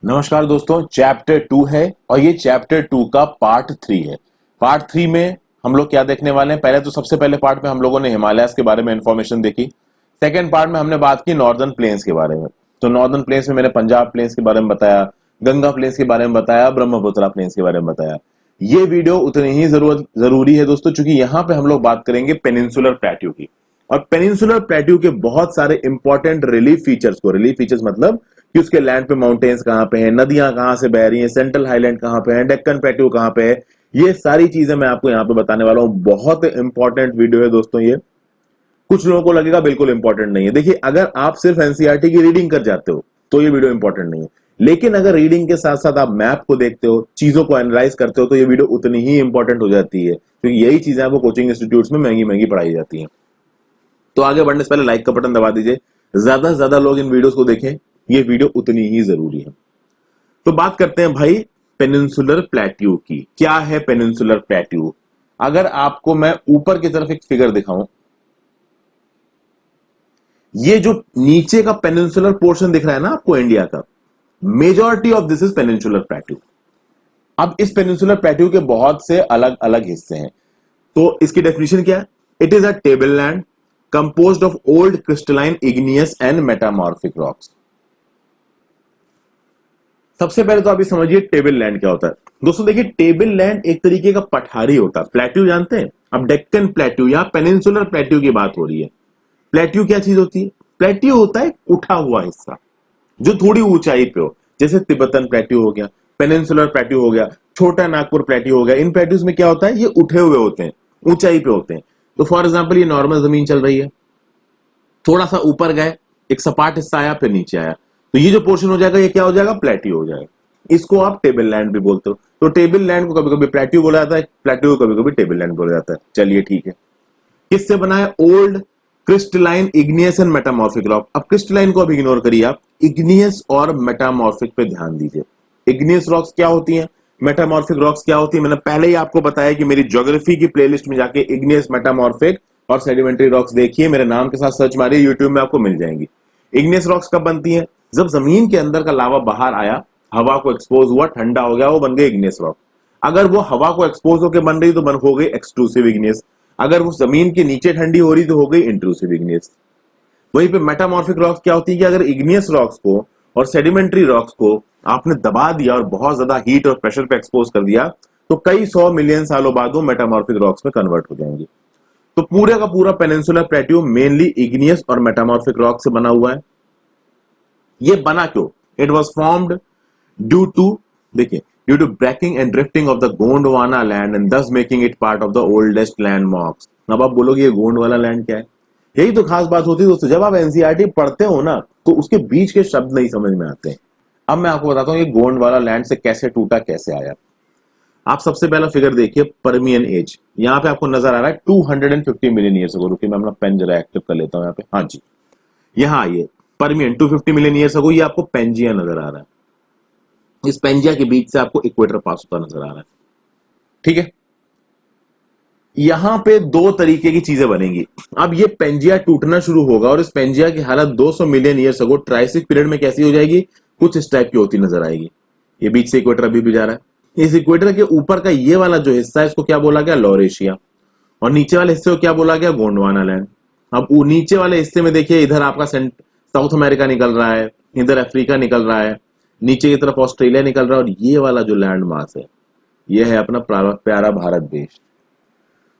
नमस्कार दोस्तों, चैप्टर 2 है और ये चैप्टर 2 का पार्ट 3 है। पार्ट 3 में हम लोग क्या देखने वाले हैं? पहले तो सबसे पहले पार्ट में हम लोगों ने हिमालयस के बारे में इंफॉर्मेशन देखी। सेकंड पार्ट में हमने बात की नॉर्दर्न प्लेन्स के बारे में। तो नॉर्दर्न प्लेन्स में मैंने पंजाब प्लेन्स के बारे में बताया, गंगा प्लेन्स के बारे में बताया, ब्रह्मपुत्रा प्लेन्स के बारे में बताया। ये वीडियो उतनी ही जरूरी है दोस्तों, क्योंकि यहाँ पे हम लोग बात करेंगे पेनिनसुलर प्लेट्यू की। और पेनिनसुलर प्लेट्यू के बहुत सारे इंपॉर्टेंट रिलीफ फीचर्स मतलब कि उसके लैंड पे माउंटेन्स कहां पे हैं, नदियां कहां से बह रही हैं, सेंट्रल हाईलैंड कहां पे है, डेक्कन प्लेट्यू कहां पे है, ये सारी चीजें मैं आपको यहां पे बताने वाला हूं। बहुत इंपॉर्टेंट वीडियो है दोस्तों ये। कुछ लोगों को लगेगा बिल्कुल इंपॉर्टेंट नहीं है। देखिए, अगर आप सिर्फ एनसीईआरटी की रीडिंग कर जाते हो तो ये वीडियो इंपॉर्टेंट नहीं है, लेकिन अगर रीडिंग के साथ साथ आप मैप को देखते हो, चीजों को एनालाइज करते हो, तो ये वीडियो उतनी ही इंपॉर्टेंट हो जाती है, क्योंकि यही चीजें आपको कोचिंग इंस्टीट्यूट्स में महंगी महंगी पढ़ाई जाती हैं। तो आगे बढ़ने से पहले लाइक का बटन दबा दीजिए, ज्यादा से ज्यादा लोग इन वीडियोस को देखें, ये वीडियो उतनी ही जरूरी है। तो बात करते हैं भाई पेनिनसुलर प्लेट्यू की। क्या है पेनिनसुलर प्लेट्यू? अगर आपको मैं ऊपर की तरफ एक फिगर दिखाऊं, ये जो नीचे का पेनिनसुलर पोर्शन दिख रहा है ना आपको इंडिया का, majority of this is peninsular plateau. अब इस पेनिनसुलर प्लेट्यू के बहुत से अलग अलग हिस्से हैं। तो इसकी डेफिनेशन क्या है? It is a table land composed of old crystalline igneous and metamorphic rocks। सबसे पहले तो आप ये समझिए टेबल लैंड क्या होता है। दोस्तों देखिए, टेबल लैंड एक तरीके का पठारी होता है। प्लेट्यू जानते हैं? अब डेक्कन प्लेट्यू या पेनिनसुलर प्लेट्यू की बात हो रही है। प्लेट्यू क्या चीज होती है? प्लेट्यू होता है उठा हुआ हिस्सा जो थोड़ी ऊंचाई पे हो, जैसे तिब्बतन प्लेट्यू हो गया, पेनिनसुलर प्लेट्यू हो गया, छोटा नागपुर प्लेट्यू हो गया। इन प्लेट्यूज में क्या होता है? ये उठे हुए होते हैं, ऊंचाई पे होते हैं। तो फॉर एग्जाम्पल, ये नॉर्मल जमीन चल रही है, थोड़ा सा ऊपर गए, एक सपाट हिस्सा आया, फिर नीचे आया, तो ये जो पोर्शन हो जाएगा ये क्या हो जाएगा? प्लेट्यू हो जाएगा। इसको आप टेबल लैंड भी बोलते हो। तो टेबल लैंड को कभी कभी प्लेट्यू बोला जाता है, प्लेट्यू को कभी कभी टेबल लैंड बोला जाता है। चलिए ठीक है। किससे बना है? Old crystalline igneous and metamorphic rock. अब क्रिस्टलाइन को अब इग्नोर करिए, आप इग्नियस और मेटामॉर्फिक पे ध्यान दीजिए। इग्नियस रॉक्स क्या होती हैं, मेटामॉर्फिक रॉक्स क्या होती है? मैंने पहले ही आपको बताया कि मेरी ज्योग्राफी की प्लेलिस्ट में जाके इग्नियस, मेटामॉर्फिक और सेडिमेंट्री रॉक्स देखिए, मेरे नाम के साथ सर्च मारिए, यूट्यूब में आपको मिल जाएंगी। इग्नियस रॉक्स कब बनती हैं? जब जमीन के अंदर का लावा बाहर आया, हवा को एक्सपोज हुआ, ठंडा हो गया, वो बन गए इग्नियस रॉक। अगर वो हवा को एक्सपोज होकर बन रही तो बन हो गई एक्सट्रूसिव इग्नियस। अगर वो जमीन के नीचे ठंडी हो रही तो हो गई इंट्रूसिव इग्नियस। वहीं पे मेटामॉर्फिक रॉक्स क्या होती है कि अगर इग्नियस रॉक्स को और सेडिमेंट्री रॉक्स को आपने दबा दिया और बहुत ज्यादा हीट और प्रेशर पे एक्सपोज कर दिया, तो कई 100 मिलियन सालों बाद वो मेटामॉर्फिक रॉक्स में कन्वर्ट हो जाएंगे। तो पूरे का पूरा पेनिनसुलर प्लेट्यू मेनली इग्नियस और मेटामॉर्फिक रॉक से बना हुआ है। ये बना क्यों? It was formed due to, देखिए, due to breaking and drifting of the Gondwana land and thus making it part of the oldest landmarks. अब आप बोलोगे ये गोंडवाना लैंड क्या है? यही तो खास बात होती है दोस्तों, जब आप एनसीईआरटी पढ़ते हो ना तो उसके बीच के शब्द नहीं समझ में आते हैं। अब मैं आपको बताता हूं ये गोंडवाना लैंड से कैसे टूटा, कैसे आया। आप सबसे पहला फिगर देखिए, परमियन एज। यहां पे आपको नजर आ रहा है 250 मिलियन ईयर्स अगो। रुकिए, मैं अपना पेन जरा एक्टिव कर लेता हूं यहाँ पे। हाँ जी, यहां आइए, परमियन 250 मिलियन ईयर्स अगो। ये आपको पेंजिया नजर आ रहा है। इस पेंजिया के बीच से आपको इक्वेटर पास होता नजर आ रहा है। ठीक है, यहां पे दो तरीके की चीजें बनेंगी। अब ये पेंजिया टूटना शुरू होगा और इस पेंजिया की हालत 200 million years ago Triassic period में कैसी हो जाएगी? कुछ इस टाइप की होती नजर आएगी। ये बीच से इक्वेटर अभी भी जा रहा है। इस इक्वेटर के ऊपर का ये वाला जो हिस्सा है इसको क्या बोला गया? लॉरेशिया। और नीचे वाले हिस्से को क्या बोला गया? गोंडवाना लैंड। अब नीचे वाले हिस्से में देखिए, इधर आपका साउथ अमेरिका निकल रहा है, इधर अफ्रीका निकल रहा है, नीचे की तरफ ऑस्ट्रेलिया निकल रहा है, और ये वाला जो लैंड मास है ये है अपना प्यारा भारत देश।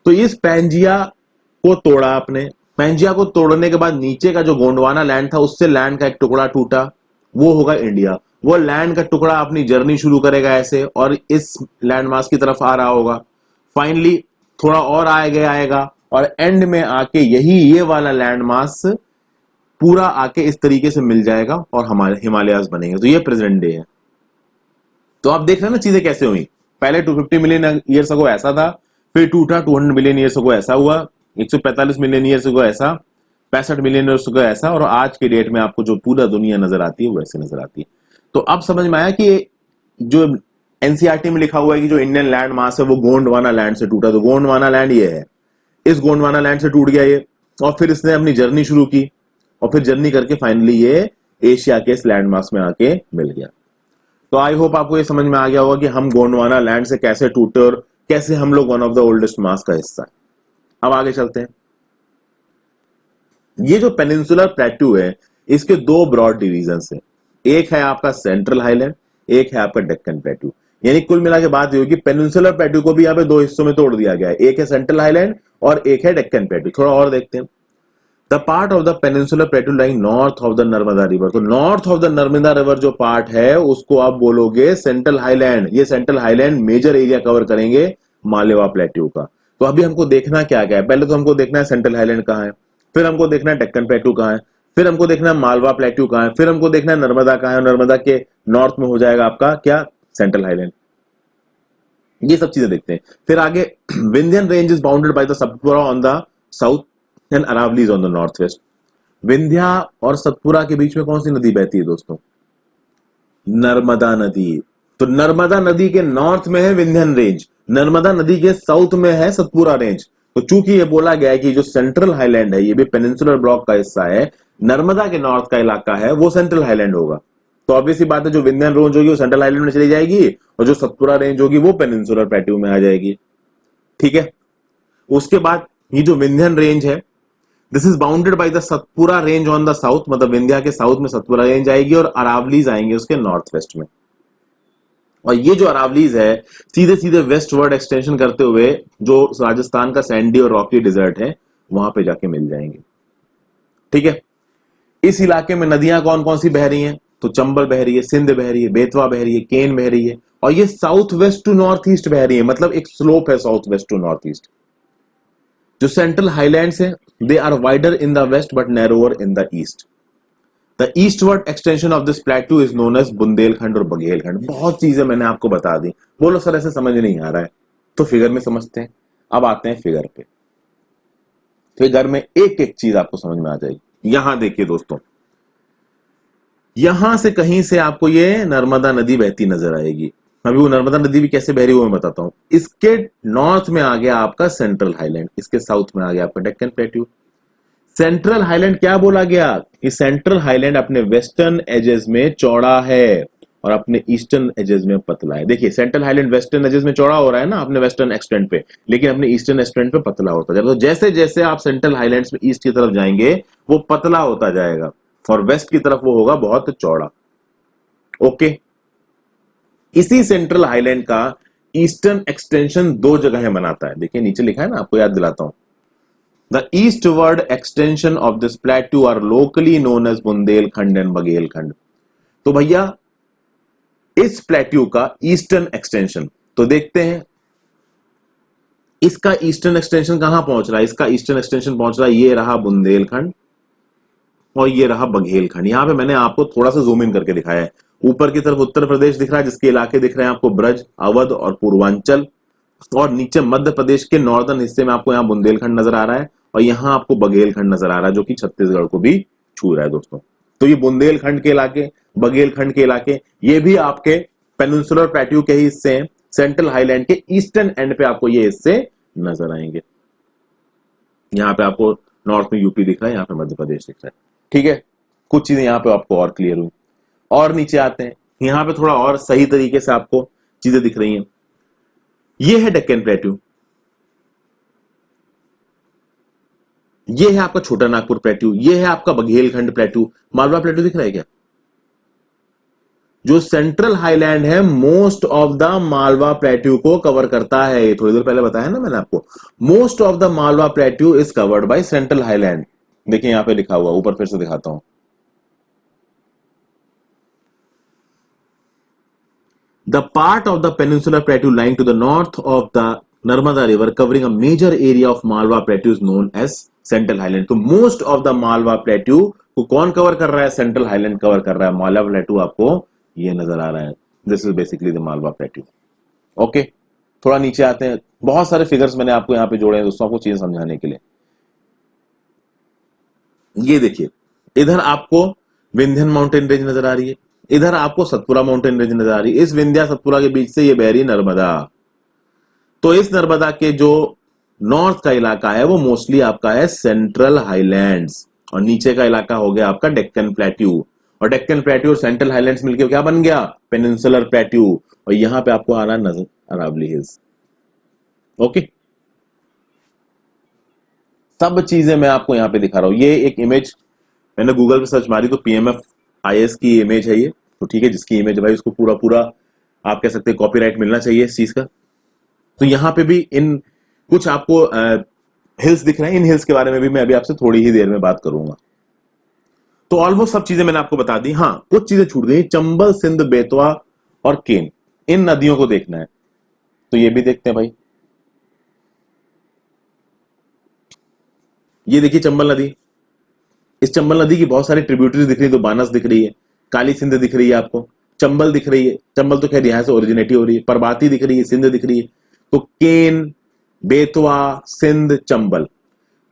तो इस पेंजिया को तोड़ा आपने। पेंजिया को तोड़ने के बाद नीचे का जो गोंडवाना लैंड था उससे लैंड का एक टुकड़ा टूटा, वो होगा इंडिया। वो लैंड का टुकड़ा अपनी जर्नी शुरू करेगा ऐसे और इस लैंडमास की तरफ आ रहा होगा। फाइनली थोड़ा और आएगा और एंड में आके यही ये वाला लैंडमास पूरा आके इस तरीके से मिल जाएगा और हमारे हिमालयास बनेंगे। तो ये प्रेजेंट डे है। तो आप देख रहे हैं ना चीजें कैसे हुई। पहले 250 मिलियन ईयर्स अगो ऐसा था, फिर टूटा 200 मिलियन ईयर्स अगो ऐसा हुआ, 145 मिलियन ईयर्स अगो ऐसा, 65 मिलियन ईयर्स अगो ऐसा, और आज के डेट में आपको जो पूरा दुनिया नजर आती है वैसे नजर आती है। तो अब समझ में आया कि जो एनसीईआरटी में लिखा हुआ है कि जो इंडियन लैंड मास है वो गोंडवाना लैंड से टूटा। तो गोंडवाना लैंड ये है, इस गोंडवाना लैंड से टूट गया ये, और फिर इसने अपनी जर्नी शुरू की और फिर जर्नी करके फाइनली ये एशिया के इस लैंड मास में आके मिल गया। तो आई होप आपको ये समझ में आ गया होगा कि हम गोंडवाना लैंड से कैसे टूटे और कैसे हम लोग वन ऑफ द ओल्डेस्ट मास का हिस्सा है। अब आगे चलते हैं। ये जो पेनिनसुलर प्लेट्यू है, इसके दो ब्रॉड डिवीजन्स हैं। एक है आपका सेंट्रल हाईलैंड, एक है आपका डेक्कन प्लेट्यू। यानी कुल मिला के बात ये होगी, पेनिनसुलर प्लेट्यू को भी यहाँ पे दो हिस्सों में तोड़ दिया गया है, एक है सेंट्रल हाईलैंड और एक है डेक्कन प्लेट्यू। थोड़ा और देखते हैं। The part of the peninsular plateau lying north of the Narmada river, तो north of the Narmada river जो पार्ट है उसको आप बोलोगे सेंट्रल हाईलैंड। ये central highland major area cover करेंगे मालेवा प्लेट्यू का। तो अभी हमको देखना क्या क्या है, पहले तो हमको देखना है सेंट्रल हाईलैंड कहाँ है, फिर हमको देखना है डेक्कन प्लेट्यू कहाँ है, फिर हमको देखना है मालवा प्लेट्यू कहाँ है, फिर हमको देखना है नर्मदा कहाँ है, और नर्मदा के नॉर्थ में हो जाएगा आपका क्या, सेंट्रल हाईलैंड। ये सब चीजें देखते हैं। फिर आगे Vindhyan range is bounded by the Satpura on the south and Aravallis on the north west. Vindhya और सतपुरा के बीच में कौन सी नदी बहती है दोस्तों, नर्मदा नदी। तो नर्मदा नदी के नॉर्थ में है विंध्यन रेंज, नर्मदा नदी के साउथ में है सतपुरा रेंज। तो चूंकि ये बोला गया है कि जो सेंट्रल हाईलैंड है ये भी पेनिनसुलर ब्लॉक का हिस्सा है, नर्मदा के नॉर्थ का इलाका है वो सेंट्रल हाईलैंड होगा। तो ऑब्वियसली बात है, जो विंध्यन रेंज होगी वो सेंट्रल हाईलैंड में चली जाएगी और जो सतपुरा रेंज होगी वो पेनिनसुलर प्लेट्यू में आ जाएगी। ठीक है। उसके बाद ये जो विंध्यन रेंज है, this is bounded by the Satpura range on the south, मतलब विंध्या के साउथ में सतपुरा रेंज आएगी और अरावलीज आएंगे उसके नॉर्थ वेस्ट में। और ये जो अरावलीज है सीधे सीधे वेस्ट वर्ड एक्सटेंशन करते हुए जो राजस्थान का सैंडी और रॉकी डिजर्ट है वहां पे जाके मिल जाएंगे। ठीक है। इस इलाके में नदियां कौन कौन सी बह रही हैं, तो चंबल बह रही है, सिंध बह रही है, बेतवा बह रही है, केन बह रही है, और ये south west to north east बह रही है, मतलब एक स्लोप है south west to north east. जो सेंट्रल हाईलैंड्स है they are wider in the west but narrower in the east. The eastward extension of this plateau is known as Bundelkhand और बघेलखंड। बहुत चीजें मैंने आपको बता दी, बोलो सर ऐसे समझ नहीं आ रहा है, तो फिगर में समझते हैं। अब आते हैं फिगर पे। फिगर में एक एक चीज आपको समझ में आ जाएगी। यहां देखिए दोस्तों, यहां से कहीं से आपको ये नर्मदा नदी बहती नजर आएगी। अभी वो नर्मदा नदी भी कैसे बह रही है वो मैं बताता हूं। इसके नॉर्थ में आ गया आपका सेंट्रल हाईलैंड, इसके साउथ में आ गया आपका डेक्कन प्लेट्यू। सेंट्रल हाईलैंड क्या बोला गया कि सेंट्रल हाईलैंड अपने वेस्टर्न एजेस में चौड़ा है और अपने ईस्टर्न एजेस में पतला है। देखिए सेंट्रल हाईलैंड वेस्टर्न एजेस में चौड़ा हो रहा है ना अपने वेस्टर्न एक्सटेंट पे, लेकिन अपने ईस्टर्न एक्सटेंट पे पतला होता जाएगा। तो जैसे जैसे आप सेंट्रल हाईलैंड्स में ईस्ट की तरफ जाएंगे वो पतला होता जाएगा, और वेस्ट की तरफ वो होगा बहुत चौड़ा। ओके। इसी सेंट्रल हाईलैंड का ईस्टर्न एक्सटेंशन दो जगह बनाता है। देखिए नीचे लिखा है ना, आपको याद दिलाता हूं। The eastward extension of this plateau are locally known as Bundelkhand and Baghelkhand. तो भैया इस प्लेट्यू का ईस्टर्न एक्सटेंशन तो देखते हैं, इसका ईस्टर्न एक्सटेंशन कहां पहुंच रहा है, इसका ईस्टर्न एक्सटेंशन पहुंच रहा है, ये रहा बुंदेलखंड और ये रहा बघेलखंड। यहां पे मैंने आपको थोड़ा सा जूम इन करके दिखाया है। ऊपर की तरफ उत्तर प्रदेश दिख रहा है जिसके इलाके दिख रहे हैं आपको ब्रज, अवध और पूर्वांचल, और नीचे मध्य प्रदेश के नॉर्दर्न हिस्से में आपको यहाँ बुंदेलखंड नजर आ रहा है, और यहाँ आपको बघेलखंड नजर आ रहा है जो कि छत्तीसगढ़ को भी छू रहा है दोस्तों। तो ये बुंदेलखंड के इलाके, बघेलखंड के इलाके, ये भी आपके पेनिनसुलर प्लेट्यू के ही हिस्से हैं। सेंट्रल हाईलैंड के ईस्टर्न एंड पे आपको ये हिस्से नजर आएंगे। यहाँ पे आपको नॉर्थ में यूपी दिख रहा है, यहाँ पे मध्य प्रदेश दिख रहा है। ठीक है। कुछ चीजें यहाँ पे आपको और क्लियर हुई। और नीचे आते हैं, यहाँ पे थोड़ा और सही तरीके से आपको चीजें दिख रही हैं। ये है डेक्कन प्लेट्यू, ये है आपका छोटा नागपुर प्लेट्यू, ये है आपका बघेलखंड प्लेट्यू। मालवा प्लेट्यू दिख रहा है क्या? जो सेंट्रल हाईलैंड है most of the Malwa plateau को कवर करता है। ये थोड़ी देर पहले बताया ना मैंने आपको, most of the Malwa plateau is covered by central highland. देखिए यहां पे लिखा हुआ, ऊपर फिर से दिखाता हूं। The part of the peninsular plateau lying to the north of the Narmada River covering a major area of Malwa Plateau is known as Central Highland. तो most of the Malwa Plateau को कौन cover कर रहा है? Central Highland cover कर रहा है। Malwa Plateau आपको ये नजर आ रहा है। This is basically the Malwa Plateau. Okay? थोड़ा नीचे आते हैं। बहुत सारे फिगर्स मैंने आपको यहाँ पे जोड़े हैं दोस्तों, आपको चीजें समझाने के लिए। ये देखिए, इधर आपको विंध्यन माउंटेन रेंज नजर आ रही है, इधर आपको सतपुरा माउंटेन रेंज नजर आ रही है। इस विंध्या सतपुरा के बीच से ये बह रही नर्मदा। तो इस नर्मदा के जो नॉर्थ का इलाका है वो मोस्टली आपका है सेंट्रल हाईलैंड्स, और नीचे का इलाका हो गया आपका डेक्कन प्लेट्यू। और डेक्कन प्लेट्यू और सेंट्रल हाईलैंड्स मिलकर क्या बन गया, पेनिनसुलर प्लेट्यू। और यहां पे आपको आ रहा है नजर अरावली हिल्स। ओके, सब चीजें मैं आपको यहां पे दिखा रहा हूं। ये एक इमेज मैंने गूगल पे सर्च मारी तो PMFIS की इमेज है ये, तो ठीक है, जिसकी इमेज है भाई उसको पूरा पूरा आप कह सकते हैं कॉपीराइट मिलना चाहिए इस चीज का। तो यहां पे भी इन कुछ आपको हिल्स दिख रहे हैं, इन हिल्स के बारे में भी मैं अभी आपसे थोड़ी ही देर में बात करूंगा। तो ऑलमोस्ट सब चीजें मैंने आपको बता दी। हाँ, कुछ चीजें छूट गई, चंबल, सिंध, बेतवा और केन, इन नदियों को देखना है तो ये भी देखते हैं भाई। ये देखिए चंबल नदी, इस चंबल नदी की बहुत सारी ट्रिब्यूटरीज दिख रही है, तो बानस दिख रही है, काली सिंध दिख रही है आपको, चंबल दिख रही है, चंबल तो खैर यहां से ओरिजिनेट हो रही है, परबाती दिख रही है, सिंध दिख रही है। तो केन, बेतवा, सिंध, चंबल।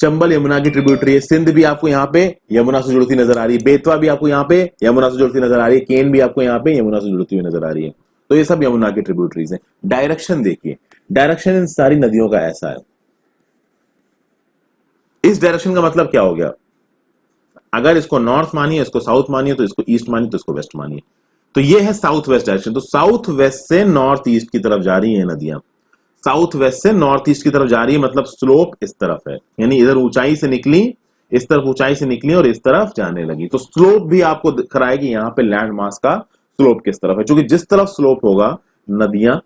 चंबल यमुना की ट्रिब्यूटरी है, सिंध भी आपको यहाँ पे यमुना से जुड़ती नजर आ रही है, बेतवा भी आपको यहाँ पे यमुना से जुड़ती नजर आ रही है, केन भी आपको यहाँ पे यमुना से जुड़ती हुई नजर आ रही है। तो ये सब यमुना की ट्रिब्यूटरीज है। डायरेक्शन देखिए, डायरेक्शन इन सारी नदियों का ऐसा है। इस डायरेक्शन का मतलब क्या हो गया, अगर इसको नॉर्थ मानिए, इसको साउथ मानिए, तो इसको ईस्ट मानिए, तो इसको वेस्ट मानिए। तो ये है साउथ वेस्ट डायरेक्शन। तो साउथ वेस्ट से नॉर्थ ईस्ट की तरफ जा रही है नदियां, साउथ वेस्ट से नॉर्थ ईस्ट की तरफ जा रही है, मतलब स्लोप इस तरफ है, यानी इधर ऊंचाई से निकली, इस तरफ ऊंचाई से निकली और इस तरफ जाने लगी। तो स्लोप भी आपको दिख रहा है कि यहाँ पे लैंड मास का स्लोप किस तरफ है, क्योंकि जिस तरफ स्लोप होगा नदियां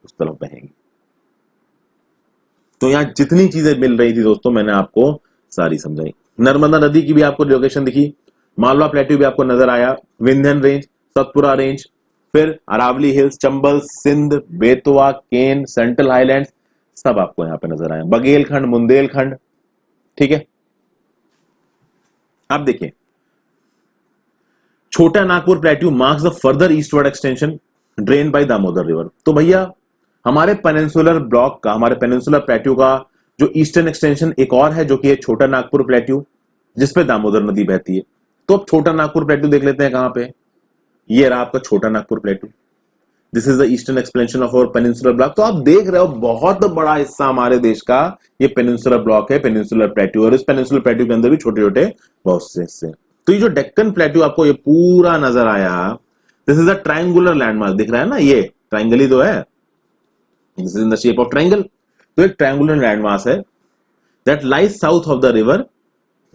उस तरफ बहेंगी। तो यहां जितनी चीजें मिल रही थी दोस्तों मैंने आपको सारी समझाई। नर्मदा नदी की भी आपको लोकेशन दिखी, मालवा प्लेट्यू भी आपको नजर आया, विंध्यन रेंज, सतपुरा रेंज, फिर अरावली हिल्स, चंबल, सिंध, बेतवा, केन, सेंट्रल हाईलैंड्स, सब आपको यहां पे नजर आए, बघेलखंड, बुंदेलखंड। ठीक है, अब देखिए, Chota Nagpur plateau marks the further eastward extension drain by Damodar river. तो भैया हमारे पेनिनसुलर ब्लॉक का, हमारे पेनिनसुलर प्लेट्यू का जो ईस्टर्न एक्सटेंशन एक और है, जो कि है छोटा नागपुर प्लेट्यू, जिसपे दामोदर नदी बहती है। तो अब छोटा नागपुर प्लेट्यू देख लेते हैं कहां पे। ये रहा आपका छोटा Nagpur plateau, this is the eastern expansion of our peninsular block. तो आप देख रहे हो बहुत बड़ा हिस्सा हमारे देश का ये पेनिनसुलर ब्लॉक है, पेनिनसुलर प्लेट्यू, और इस पेनिनसुलर प्लेट्यू के अंदर भी छोटे छोटे बहुत से हिस्से। तो ये जो डेक्कन प्लेट्यू आपको ये पूरा नजर आया, this is a triangular landmark, दिख रहा है ना, ये ट्रायंगल ही तो है, this is in the shape of triangle. तो एक ट्रायंगुलर लैंडमार्क है that lies south of the river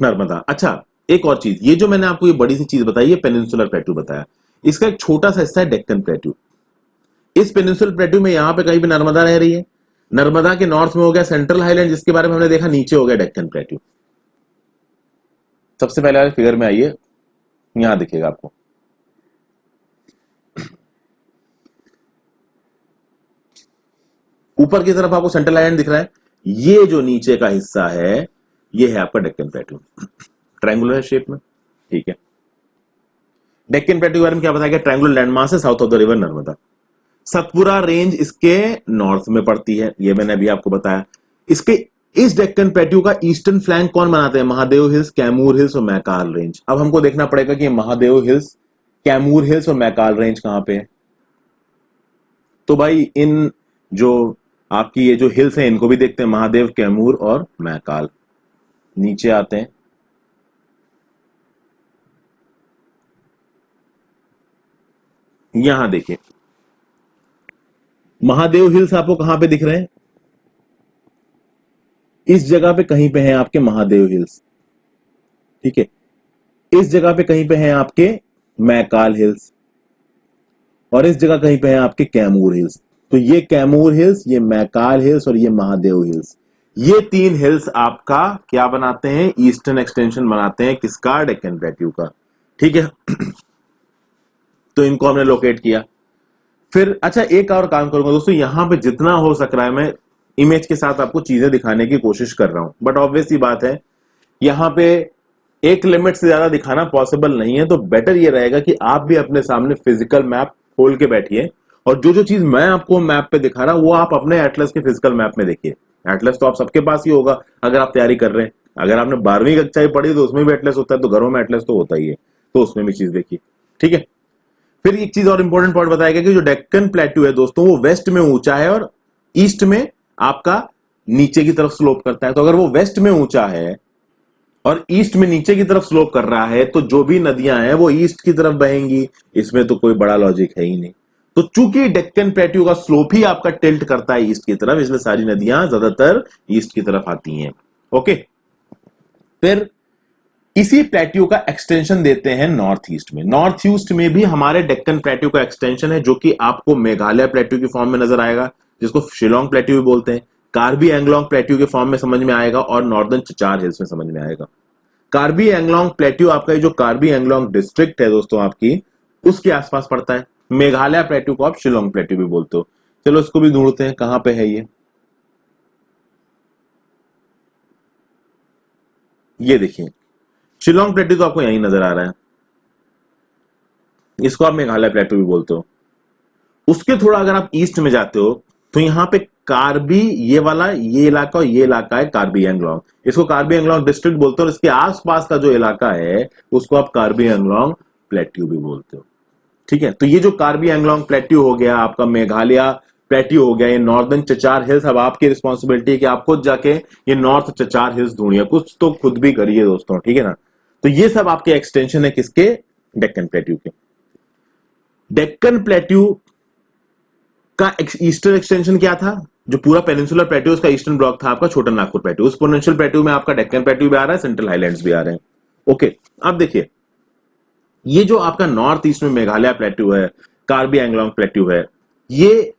Narmada. अच्छा, एक और चीज, ये जो मैंने आपको ये बड़ी सी चीज बताई, ये पेनिनसुलर प्लेट्यू बताया, इसका एक छोटा सा हिस्सा है डेक्कन प्लेट्यू। इस पेनिनसुलर प्लेट्यू में यहां पे कहीं भी नर्मदा रह रही है, नर्मदा के नॉर्थ में हो गया सेंट्रल हाईलैंड, जिसके बारे में हमने देखा, नीचे हो गया डेक्कन प्लेट्यू। सबसे पहले वाले फिगर में आइए, यहां दिखेगा आपको, ऊपर की तरफ आपको सेंट्रल हाईलैंड दिख रहा है, ये जो नीचे का हिस्सा है ये है आपका डेक्कन प्लेट्यू, ट्रायंगुलर शेप में। ठीक है, डेक्कन प्लेट्यू के बारे में क्या बताया गया, ट्रायंगुलर लैंडमास है south of the river Narmada. Satpura range इसके नॉर्थ में पड़ती है, ये मैंने अभी आपको बताया। इसके इस डेक्कन प्लेट्यू का ईस्टर्न फ्लैंक कौन बनाते हैं, महादेव हिल्स, कैमूर हिल्स और मैकाल रेंज। अब हमको देखना पड़ेगा कि महादेव हिल्स, कैमूर हिल्स और मैकाल रेंज कहां पे है। तो भाई इन जो आपकी ये जो हिल्स हैं इनको भी देखते हैं, महादेव, कैमूर और मैकाल। नीचे आते हैं, यहां देखिए महादेव हिल्स आपको कहां पे दिख रहे हैं, इस जगह पे कहीं पे हैं आपके महादेव हिल्स। ठीक है, इस जगह पे कहीं पे हैं आपके मैकाल हिल्स, और इस जगह कहीं पे हैं आपके कैमूर हिल्स। तो ये कैमूर हिल्स, ये मैकाल हिल्स और ये महादेव हिल्स, ये तीन हिल्स आपका क्या बनाते हैं, ईस्टर्न एक्सटेंशन बनाते हैं, किसका, डेक्कन प्लेट्यू का। ठीक है, तो इनको हमने लोकेट किया। फिर अच्छा, एक और काम करूंगा दोस्तों, यहां पे जितना हो सक रहा है मैं इमेज के साथ आपको चीजें दिखाने की कोशिश कर रहा हूं, बट ऑब्वियस ही बात है यहां पे एक लिमिट से ज्यादा दिखाना पॉसिबल नहीं है। तो बेटर ये रहेगा कि आप भी अपने सामने फिजिकल मैप खोल के बैठिए, और जो जो चीज मैं आपको मैप पे दिखा रहा हूं वो आप अपने एटलस के फिजिकल मैप में देखिए। एटलस तो आप सबके पास ही होगा अगर आप तैयारी कर रहे हैं, अगर आपने 12वीं कक्षा पढ़ी तो उसमें भी एटलस होता है, तो घरों में एटलस तो होता ही है, तो उसमें भी चीज देखिए। ठीक है, फिर एक चीज और इंपॉर्टेंट पॉइंट बताया गया कि जो डेक्कन प्लेट्यू है दोस्तों वो वेस्ट में ऊंचा है और ईस्ट में आपका नीचे की तरफ स्लोप करता है। तो अगर वो वेस्ट में ऊंचा है और ईस्ट में नीचे की तरफ स्लोप कर रहा है, तो जो भी नदियां हैं वो ईस्ट की तरफ बहेंगी। इसमें तो कोई बड़ा लॉजिक है ही नहीं। तो चूंकि डेक्कन प्लेट्यू का स्लोप ही आपका टिल्ट करता है ईस्ट की तरफ, इसलिए सारी नदियां ज्यादातर ईस्ट की तरफ आती हैं। ओके, फिर इसी प्लेट्यू का एक्सटेंशन देते हैं नॉर्थ ईस्ट में। नॉर्थ ईस्ट में भी हमारे डेक्कन प्लेट्यू का एक्सटेंशन है, जो कि आपको मेघालय प्लेट्यू की फॉर्म में नजर आएगा, जिसको शिलोंग प्लेट्यू भी बोलते हैं। कार्बी एंगलोंग प्लेट्यू के फॉर्म में समझ में आएगा, और नॉर्दर्न चचार हिल्स में समझ में आएगा। कार्बी एंगलोंग प्लेट्यू आपका जो कार्बी एंगलोंग डिस्ट्रिक्ट है दोस्तों आपकी, उसके आसपास पड़ता है। मेघालय प्लेट्यू को आप शिलोंग प्लेट्यू भी बोलते हो। चलो इसको भी ढूंढते हैं कहां पे है ये देखिए शिलोंग प्लेट्यू तो आपको यहीं नजर आ रहा है, इसको आप मेघालय प्लेट्यू भी बोलते हो। उसके थोड़ा अगर आप ईस्ट में जाते हो तो यहां पे कार्बी, ये वाला ये इलाका और ये इलाका है कार्बी एंगलोंग, इसको कार्बी एंगलोंग डिस्ट्रिक्ट बोलते हो। और इसके आसपास का जो इलाका है उसको आप कार्बी एंगलोंग प्लेट्यू भी बोलते हो। ठीक है, तो ये जो कार्बी एंगलोंग प्लेट्यू हो गया, आपका मेघालय प्लेट्यू हो गया, ये नॉर्दर्न चचार हिल्स। अब आपकी रिस्पॉन्सिबिलिटी है कि आप खुद जाके ये नॉर्थ चचार हिल्स ढूंढिए, कुछ तो खुद भी करिए दोस्तों, ठीक है ना। तो ये सब आपके एक्सटेंशन है किसके, डेक्कन प्लेट्यू के। डेक्कन प्लेट्यू का ईस्टर्न एक्सटेंशन क्या था, जो पूरा पेनिनसुलर प्लेट्यू उसका ईस्टर्न ब्लॉक था आपका छोटा नागपुर प्लेट्यू। उस पोटेंशियल प्लेट्यू में आपका डेक्कन प्लेट्यू भी आ रहा है, सेंट्रल हाईलैंड्स भी आ रहे हैं। ओके, अब देखिए ये जो आपका नॉर्थ ईस्ट में मेघालय प्लेट्यू है, कार्बी एंगलोंग प्लेट्यू है, ये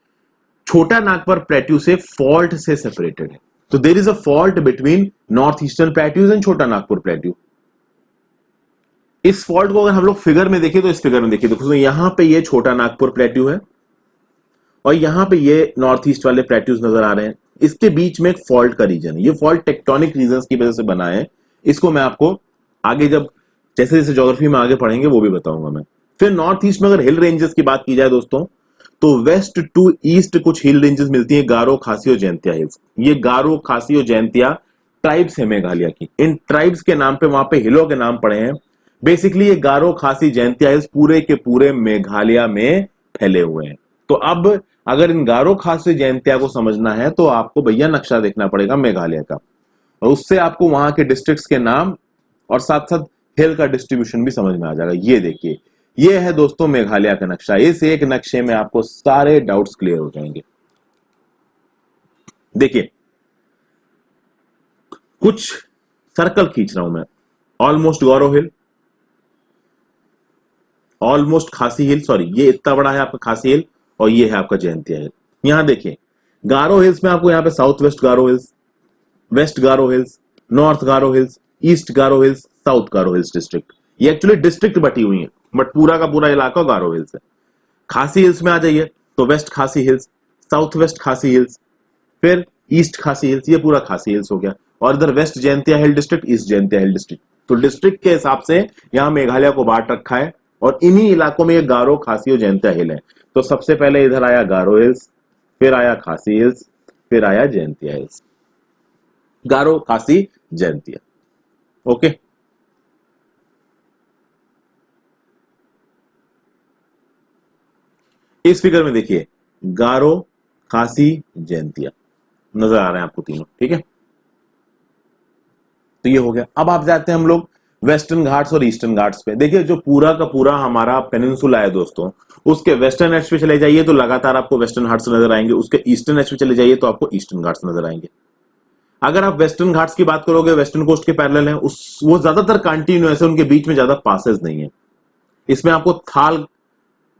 छोटा नागपुर प्लेट्यू से फॉल्ट से सेपरेटेड है। तो there is a fault between north eastern plateaus and Chota Nagpur plateau. इस फॉल्ट को अगर हम लोग फिगर में देखें, तो इस फिगर में देखिए तो यहां पे ये छोटा नागपुर प्लेट्यू है और यहां पे ये नॉर्थ ईस्ट वाले प्लेट्यूज नजर आ रहे हैं। इसके बीच में एक फॉल्ट का रीजन है, ये फॉल्ट टेक्टोनिक रीजंस की वजह से बना है। इसको मैं आपको आगे जब जैसे जैसे ज्योग्राफी में आगे पढ़ेंगे वो भी बताऊंगा मैं। फिर नॉर्थ ईस्ट में अगर हिल रेंजेस की बात की जाए दोस्तों, तो वेस्ट टू ईस्ट कुछ हिल रेंजेस मिलती है, गारो, खासी और जैंतिया हिल्स। ये गारो, खासी और जैंतिया ट्राइब्स है मेघालय की। इन ट्राइब्स के नाम पे वहां पे हिलों के नाम पड़े हैं। बेसिकली ये गारो, खासी, जैंतिया हिल्स पूरे के पूरे मेघालय में फैले हुए हैं। तो अब अगर इन गारो, खासी, जैंतिया को समझना है तो आपको भैया नक्शा देखना पड़ेगा मेघालय का, और उससे आपको वहां के डिस्ट्रिक्ट्स के नाम और साथ साथ हिल का डिस्ट्रीब्यूशन भी समझ में आ जाएगा। ये देखिए, ये है दोस्तों मेघालय का नक्शा। इस एक नक्शे में आपको सारे डाउट्स क्लियर हो जाएंगे। देखिए कुछ सर्कल खींच रहा हूं मैं। ऑलमोस्ट गारो हिल, ऑलमोस्ट खासी हिल, सॉरी ये इतना बड़ा है आपका खासी हिल, और ये है आपका जयंतिया हिल। यहां देखिए गारो हिल्स में आपको यहां पे साउथ वेस्ट गारो हिल्स, वेस्ट गारो हिल्स, नॉर्थ गारो हिल्स, ईस्ट गारो हिल्स, साउथ गारो हिल्स डिस्ट्रिक्ट। ये एक्चुअली डिस्ट्रिक्ट बटी हुई है, बट पूरा का पूरा इलाका गारो हिल्स है। खासी हिल्स में आ जाइए तो west Khasi hills, south west Khasi hills, फिर ईस्ट खासी हिल्स, ये पूरा खासी हिल्स हो गया। और इधर west Jaintia hill district, east Jaintia hill district. तो डिस्ट्रिक्ट के हिसाब से यहां मेघालय को बांट रखा है, और इन्हीं इलाकों में ये गारो, खासी और जयंतिया हिल है। तो सबसे पहले इधर आया गारो हिल्स, फिर आया खासी हिल्स, फिर आया जयंतिया हिल्स। गारो, खासी, जयंतिया। ओके, इस फिगर में देखिए गारो, खासी, जयंतिया नजर आ रहे हैं आपको तीनों, ठीक है। तो ये हो गया। अब आप जाते हैं हम लोग वेस्टर्न घाट्स और ईस्टर्न घाट्स पे। देखिए जो पूरा का पूरा हमारा पेनिनसुला है दोस्तों, उसके वेस्टर्न एज पे चले जाइए तो लगातार आपको वेस्टर्न घाट्स नजर आएंगे, उसके ईस्टर्न एज पे चले जाइए तो आपको ईस्टर्न घाट्स नजर आएंगे। अगर आप वेस्टर्न घाट्स की बात करोगे, वेस्टर्न कोस्ट के पैरेलल है, उस वो ज्यादातर कंटिन्यूअस है, उनके बीच में ज्यादा पासेस नहीं है। इसमें आपको थाल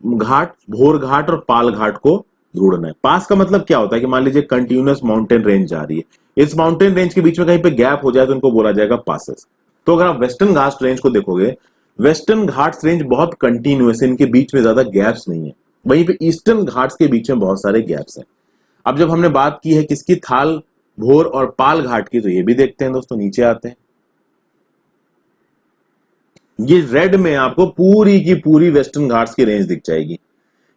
घाट, भोर घाट और पाल घाट को ढूंढना है। पास का मतलब क्या होता है कि मान लीजिए कंटिन्यूअस माउंटेन रेंज जा रही है, इस माउंटेन रेंज के बीच में कहीं पे गैप हो जाए तो उनको बोला जाएगा पासेस। तो अगर आप वेस्टर्न घाट्स रेंज को देखोगे, वेस्टर्न घाट्स रेंज बहुत कंटिन्यूअस है, इनके बीच में ज्यादा गैप्स नहीं है। वहीं पे ईस्टर्न घाट्स के बीच में बहुत सारे गैप्स हैं। अब जब हमने बात की है किसकी, थाल, भोर और पाल घाट की, तो ये भी देखते हैं दोस्तों। नीचे आते हैं, ये रेड में आपको पूरी की पूरी वेस्टर्न घाट्स की रेंज दिख जाएगी।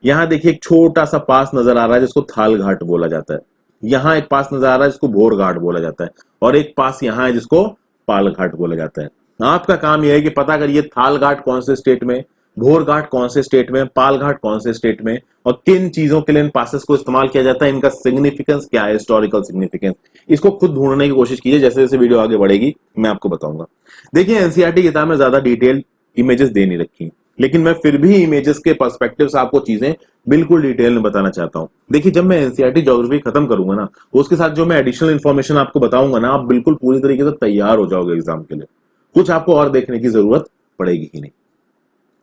यहां देखिए एक छोटा सा पास नजर आ रहा है जिसको थाल घाट बोला जाता है। यहां एक पास नजर आ रहा है जिसको भोर घाट बोला जाता है, और एक पास यहां है जिसको पाल घाट बोला जाता है। आपका काम यह है कि पता करिए थाल घाट कौन से स्टेट में, भोर घाट कौन से स्टेट में, पाल घाट कौन से स्टेट में, और किन चीजों के लिए इन पासेस को इस्तेमाल किया जाता है, इनका सिग्निफिकेंस क्या है, हिस्टोरिकल सिग्निफिकेंस, इसको खुद ढूंढने की कोशिश कीजिए। जैसे जैसे वीडियो आगे बढ़ेगी मैं आपको बताऊंगा। देखिए एनसीईआरटी किताब में ज्यादा डिटेल इमेजेस दे नहीं रखी, लेकिन मैं फिर भी इमेजेस के पर्सपेक्टिव से आपको चीजें बिल्कुल डिटेल में बताना चाहता हूं। देखिए जब मैं एनसीईआरटी ज्योग्राफी खत्म करूंगा ना, उसके साथ जो मैं एडिशनल इन्फॉर्मेशन आपको बताऊंगा ना, आप बिल्कुल पूरी तरीके से तैयार हो जाओगे एग्जाम के लिए, कुछ आपको और देखने की जरूरत पड़ेगी ही नहीं।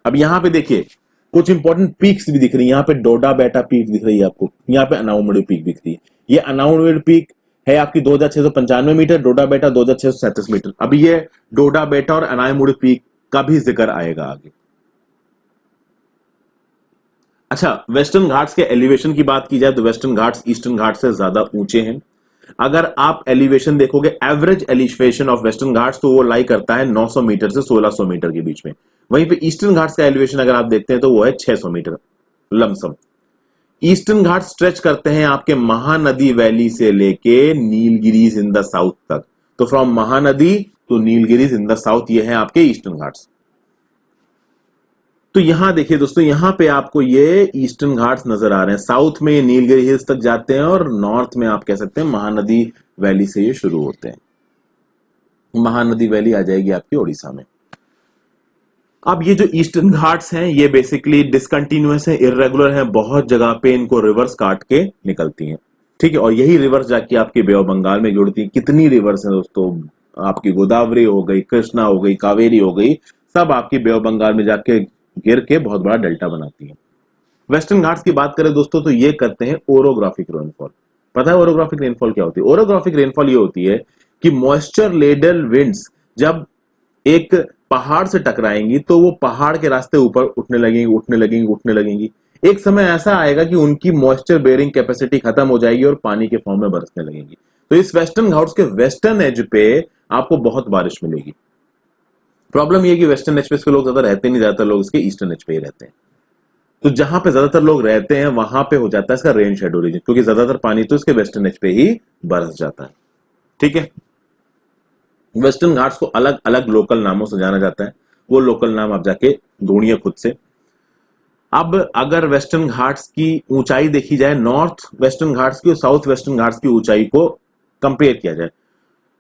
अब यहाँ पे देखिए कुछ इंपॉर्टेंट पीक्स भी दिख रही है। यहाँ पे डोडा बेटा पीक दिख रही है आपको, यहाँ पे अनाउमुडी पीक दिख रही है। ये अनाउमुडी पीक है आपकी 2695 मीटर, डोडा बेटा 2637 मीटर। अभी ये डोडा बेटा और अनाउमुडी पीक का भी जिक्र आएगा आगे। अच्छा, वेस्टर्न घाट्स के एलिवेशन की बात की जाए तो वेस्टर्न घाट्स ईस्टर्न घाट से ज्यादा ऊंचे हैं। अगर आप एलिवेशन देखोगे, average elevation of western Ghats, तो वो लाई करता है 900 मीटर से 1600 मीटर के बीच में। वहीं पे ईस्टर्न घाट्स का एलिवेशन अगर आप देखते हैं तो वो है 600 मीटर लमसम। ईस्टर्न घाट स्ट्रेच करते हैं आपके महानदी वैली से लेके नीलगिरीज इन द साउथ तक। तो from Mahanadi to Nilgiris in the south, ये है आपके ईस्टर्न घाट्स। तो यहां देखिए दोस्तों, यहां पे आपको ये ईस्टर्न घाट्स नजर आ रहे हैं। साउथ में ये नीलगिरी हिल्स तक जाते हैं और नॉर्थ में आप कह सकते हैं महानदी वैली से ये शुरू होते हैं। महानदी वैली आ जाएगी आपकी ओडिशा में। अब ये जो ईस्टर्न घाट्स हैं ये बेसिकली डिसकंटिन्यूअस है, इर्रेगुलर है, बहुत जगह पे इनको रिवर्स काट के निकलती हैं, ठीक है। और यही रिवर्स जाके आपके बे ऑफ बंगाल में जुड़ती है। कितनी रिवर्स हैं दोस्तों, आपकी गोदावरी हो गई, कृष्णा हो गई, कावेरी हो गई, सब आपकी बे ऑफ बंगाल में जाके गिर के बहुत बड़ा डेल्टा बनाती है। वेस्टर्न घाट्स की बात करें दोस्तों तो ये करते हैं ओरोग्राफिक रेनफॉल। पता है ओरोग्राफिक रेनफॉल क्या होती है? ओरोग्राफिक रेनफॉल ये होती है कि मॉइस्चर लेडल विंड्स जब एक पहाड़ से टकराएंगी तो वो पहाड़ के रास्ते ऊपर उठने लगेंगी, उठने लगेंगी, उठने लगेंगी। एक समय ऐसा आएगा कि उनकी मॉइस्चर बेयरिंग कैपेसिटी खत्म हो जाएगी और पानी के फॉर्म में बरसने लगेंगी। तो इस वेस्टर्न घाट्स के वेस्टर्न एज पे आपको बहुत बारिश मिलेगी। प्रॉब्लम ये कि वेस्टर्न एज पे इसके लोग ज्यादा रहते नहीं, ज्यादातर लोग इसके ईस्टर्न एज पे ही रहते हैं। तो जहां पे ज्यादातर लोग रहते हैं वहां पे हो जाता है इसका रेन शेडो रीजन, क्योंकि ज्यादातर पानी तो इसके वेस्टर्न एज पे ही बरस जाता है, ठीक है। वेस्टर्न घाट्स को अलग अलग लोकल नामों से जाना जाता है, वो लोकल नाम आप जाके ढूंढिए खुद से। अब अगर वेस्टर्न घाट्स की ऊंचाई देखी जाए, नॉर्थ वेस्टर्न घाट्स की और साउथ वेस्टर्न घाट्स की ऊंचाई को कंपेयर किया जाए,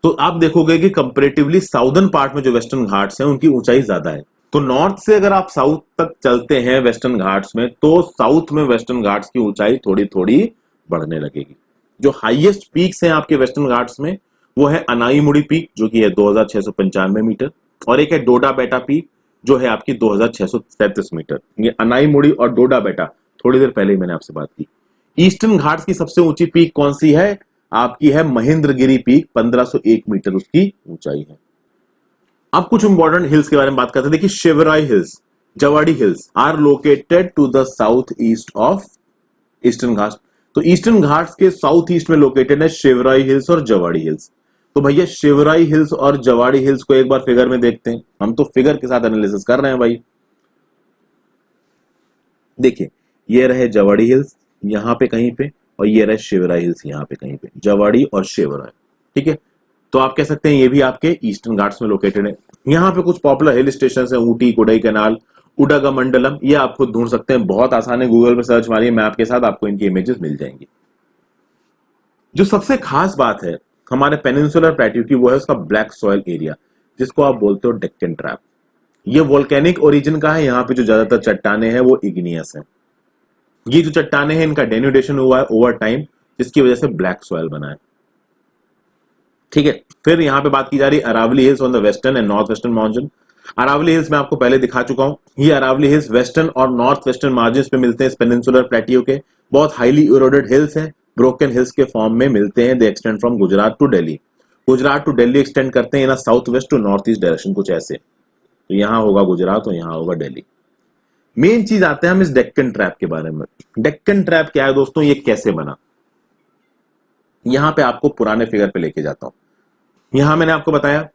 तो आप देखोगे कि कंपेरेटिवली साउदर्न पार्ट में जो वेस्टर्न घाट्स हैं उनकी ऊंचाई ज्यादा है। तो नॉर्थ से अगर आप साउथ तक चलते हैं वेस्टर्न घाट्स में, तो साउथ में वेस्टर्न घाट्स की ऊंचाई थोड़ी थोड़ी बढ़ने लगेगी। जो हाईएस्ट पीक्स हैं आपके वेस्टर्न घाट्स में वो है अनाईमुड़ी पीक जो कि है 2695 मीटर, और एक है डोडा बेटा पीक जो है आपकी 2637 मीटर। ये अनाईमुड़ी और डोडा बेटा थोड़ी देर पहले ही मैंने आपसे बात की। ईस्टर्न घाट्स की सबसे ऊंची पीक कौन सी है? आपकी है महेंद्रगिरी पीक, 1501 मीटर उसकी ऊंचाई है। अब कुछ इंपॉर्टेंट हिल्स के बारे में बात करते हैं। देखिए Shevaroy hills, Javadi hills are located to the south east of eastern Ghats. तो ईस्टर्न घाट्स के साउथ ईस्ट में लोकेटेड है शिवराई हिल्स और जवाड़ी हिल्स। तो भैया शिवराई हिल्स और जवाड़ी हिल्स को एक बार फिगर में देखते हैं। हम तो फिगर के साथ एनालिसिस कर रहे हैं भाई। देखिए ये रहे जवाड़ी हिल्स यहां पे कहीं पे, और ये रहे शिवराई हिल्स यहां पे कहीं पे, जवाड़ी और शिवराई, ठीक है। तो आप कह सकते हैं ये भी आपके ईस्टर्न घाट्स में लोकेटेड है। यहाँ पे कुछ पॉपुलर हिल स्टेशन है, ऊटी, कोडाईकनाल, उडगमंडलम, ये आप खुद ढूंढ सकते हैं, बहुत आसान है, गूगल पे सर्च मारिए मैप के साथ आपको इनकी इमेजेस मिल जाएंगी। जो सबसे खास बात है हमारे पेनिनसुलर प्लेट्यू की वो है उसका ब्लैक सॉइल एरिया, जिसको आप बोलते हो डेक्कन ट्रैप। ये वोल्केनिक ओरिजिन का है। यहाँ पे जो ज्यादातर चट्टाने हैं वो इग्नियस है। ये जो चट्टाने हैं इनका डेन्यूडेशन हुआ है ओवर टाइम, जिसकी वजह से ब्लैक सॉइल बना है, ठीक है। फिर यहाँ पे बात की जा रही है Aravalli hills on the western and north western margin. Aravalli hills मैं आपको पहले दिखा चुका हूं। ये अरावली हिल्स वेस्टर्न और नॉर्थ वेस्टर्न मार्जिन पे मिलते हैं पेनिनसुलर प्लेटियो के। बहुत हाईली इरोडेड हिल्स हैं, ब्रोकन हिल्स के फॉर्म में मिलते हैं। They extend from Gujarat to Delhi. Gujarat to Delhi extend करते हैं ना, south west to north east direction, कुछ ऐसे। तो यहां होगा गुजरात और यहां होगा दिल्ली। मेन चीज आते हैं हम इस डेक्कन ट्रैप के बारे में। डेक्कन ट्रैप क्या है दोस्तों, ये कैसे बना? यहां पे आपको पुराने फिगर पे लेके जाता हूं। यहां मैंने आपको बताया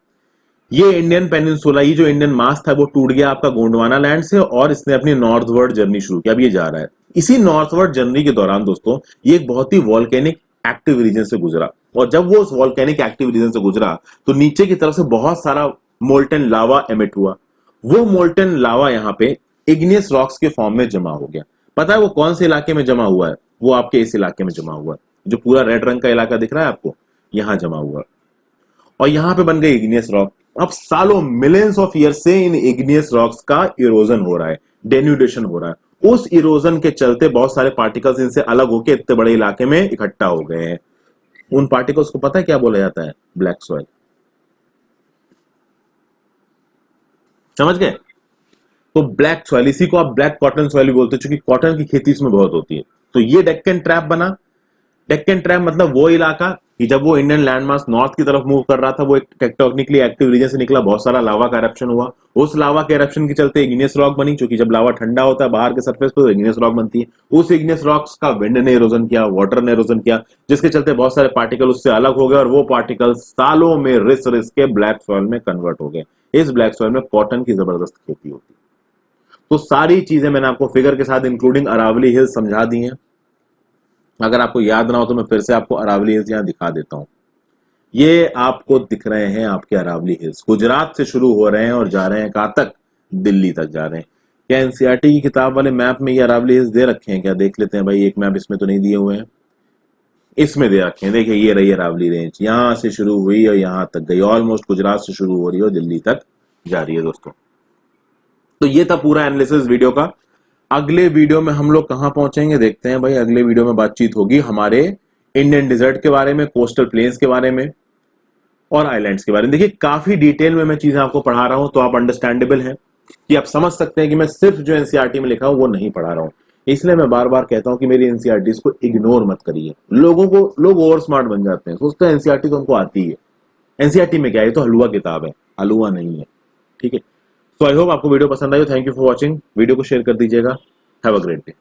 ये इंडियन पेनिनसुला, ये जो इंडियन मास था वो टूट गया आपका गोंडवाना लैंड से, और इसने अपनी नॉर्थवर्ड जर्नी शुरू की। अब ये जा रहा है। इसी नॉर्थवर्ड जर्नी के दौरान दोस्तों ये एक बहुत ही वॉल्केनिक एक्टिव रीजन से गुजरा, और जब वो उस वॉल्केनिक एक्टिव रीजन से गुजरा तो नीचे की तरफ से बहुत सारा मोल्टन लावा एमिट हुआ। वो मोल्टन लावा यहाँ पे इग्नियस रॉक्स के फॉर्म में जमा हो गया। पता है वो कौन से इलाके में जमा हुआ है? वो आपके इस इलाके में जमा हुआ है, जो पूरा रेड रंग का इलाका दिख रहा है आपको, यहां जमा हुआ है। और यहां पे बन गए इग्नियस रॉक। अब सालों मिलियंस ऑफ ईयर से इन इग्नियस रॉक्स का इरोजन हो रहा है, डेन्यूडेशन हो रहा है। उस इरोजन के चलते बहुत सारे पार्टिकल्स इनसे अलग होकर इतने बड़े इलाके में इकट्ठा हो गए हैं। उन पार्टिकल्स को पता है क्या बोला जाता है? Black soil. समझ गए? तो ब्लैक सॉइल, इसी को आप ब्लैक कॉटन सॉइल भी बोलते हैं, क्योंकि कॉटन की खेती इसमें बहुत होती है। तो ये डेक्कन ट्रैप बना। डेक्कन ट्रैप मतलब वो इलाका कि जब वो इंडियन लैंडमास नॉर्थ की तरफ मूव कर रहा था, वो एक टेक्टोनिकली एक्टिव रीजन से निकला, बहुत सारा लावा का एरप्शन हुआ। उस लावा के एरप्शन के चलते इग्नियस रॉक बनी, क्योंकि जब लावा ठंडा होता है बाहर के सरफेस पे तो इग्नियस रॉक बनती है। उस इग्नियस रॉक्स का विंड ने इरोजन किया, वाटर ने इरोजन किया, जिसके चलते बहुत सारे पार्टिकल उससे अलग हो गए और वो पार्टिकल सालों में रिस रिस के ब्लैक सॉइल में कन्वर्ट हो गए। इस ब्लैक सॉइल में कॉटन की जबरदस्त खेती होती है। तो सारी चीजें मैंने आपको फिगर के साथ इंक्लूडिंग अरावली हिल्स समझा दी हैं। अगर आपको याद ना हो तो मैं फिर से आपको अरावली हिल्स यहां दिखा देता हूं। ये आपको दिख रहे हैं आपके अरावली हिल्स, गुजरात से शुरू हो रहे हैं और जा रहे हैं कहां तक? दिल्ली तक जा रहे हैं। क्या एनसीईआरटी की किताब वाले मैप में ये अरावली हिल्स दे रखे हैं क्या? देख लेते हैं भाई, एक मैप इसमें तो नहीं दिए हुए हैं, इसमें दे रखे हैं। देखिए ये रही अरावली रेंज, यहां से शुरू हुई और यहां तक गई, ऑलमोस्ट गुजरात से शुरू हो रही है और दिल्ली तक जा रही है दोस्तों। तो ये था पूरा एनालिसिस वीडियो का। अगले वीडियो में हम लोग कहां पहुंचेंगे देखते हैं भाई। अगले वीडियो में बातचीत होगी हमारे इंडियन डिजर्ट के बारे में, कोस्टल प्लेन्स के बारे में और आइलैंड्स के बारे में। देखिए काफी डिटेल में मैं चीजें आपको पढ़ा रहा हूं, तो आप अंडरस्टैंडेबल है कि आप समझ सकते हैं कि मैं सिर्फ जो एनसीईआरटी में लिखा हूं वो नहीं पढ़ा रहा हूं। इसलिए मैं बार बार कहता हूं कि मेरी एनसीईआरटी को इग्नोर मत करिए। लोग ओवर स्मार्ट बन जाते हैं, सोचते हैं एनसीईआरटी तो हमको आती है। एनसीईआरटी में क्या है? तो हलवा किताब है, हलवा नहीं है। ठीक है। सो आई होप आपको वीडियो पसंद आई हो। Thank you for watching. Video को शेयर कर दीजिएगा। Have a great day.